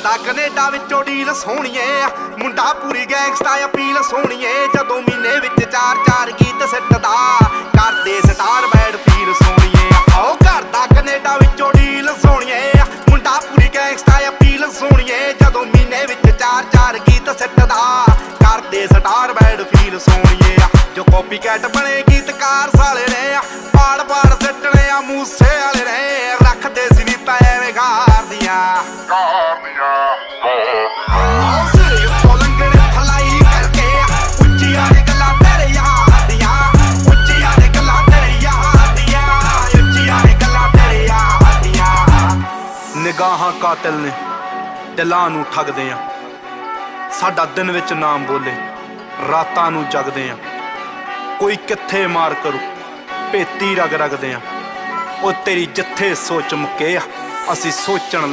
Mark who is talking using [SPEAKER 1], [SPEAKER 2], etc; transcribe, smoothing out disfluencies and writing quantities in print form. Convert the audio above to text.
[SPEAKER 1] ਕਰਦਾ ਕੈਨੇਡਾ ਵਿੱਚੋਂ ਡੀਲ ਸੋਹਣੀਏ, ਮੁੰਡਾ ਪੂਰੀ ਗੈਂਗਸਟਾ ਅਪੀਲ ਸੋਹਣੀਏ। ਜਦੋਂ ਮਹੀਨੇ ਵਿੱਚ 4-4 ਗੀਤ ਸਿੱਟਦਾ, ਕਰਦੇ ਸਟਾਰ ਬੈਡ ਫੀਲ ਸੋਹਣੀਏ। ਆਓ ਕਰਦਾ ਕੈਨੇਡਾ ਵਿੱਚੋਂ ਡੀਲ ਸੋਹਣੀਏ, ਮੁੰਡਾ ਪੂਰੀ ਗੈਂਗਸਟਾ ਅਪੀਲ ਸੋਹਣੀਏ। ਜਦੋਂ ਮਹੀਨੇ ਵਿੱਚ 4-4 ਗੀਤ ਸਿੱਟਦਾ, ਕਰਦੇ ਸਟਾਰ ਬੈਡ ਫੀਲ ਸੋਹਣੀਏ। ਜੋ ਕਾਪੀ ਕੈਟ ਬਣੇ ਗੀਤਕਾਰ ਸਾਲੇ ਨੇ, ਪਾੜ ਸਿੱਟਣੇ ਆ ਮੂਸੇ ਵਾਲੇ ਨੇ। ਰੱਖਦੇ ਸੀ ਵੀ ਪੈਵੇਂ ਗਾਰ ਦੀਆਂ ਸਿਰ ਉੱਤੋਂ ਲੰਘਣ ਥਲਾਈ ਕਰਕੇ, ਉੱਚੀਆਂ ਨੇ ਗੱਲਾਂ ਤੇਰੇ ਯਾਰ ਦੀਆਂ, ਉੱਚੀਆਂ ਨੇ ਗੱਲਾਂ ਤੇਰੇ ਯਾਰ ਦੀਆਂ, ਉੱਚੀਆਂ ਨੇ ਗੱਲਾਂ ਤੇਰੇ ਯਾਰ ਦੀਆਂ। ਨਿਗਾਹਾਂ ਕਾਤਿਲ ਨੇ, ਦਿਲਾਂ ਨੂੰ ਠੱਗਦੇ ਆ। ਸਾਡਾ ਦਿਨ ਵਿੱਚ ਨਾਮ ਬੋਲੇ, ਰਾਤਾਂ ਨੂੰ ਜਗਦੇ ਆ। ਕੋਈ ਕਿੱਥੇ ਮਾਰ ਕਰੂ, ਭੇਤੀ ਰਗਦੇ ਆ। ਉਹ ਤੇਰੀ ਜਿੱਥੇ ਸੋਚ ਮੁੱਕੇ ਆ, ਅਸੀਂ ਸੋਚਣ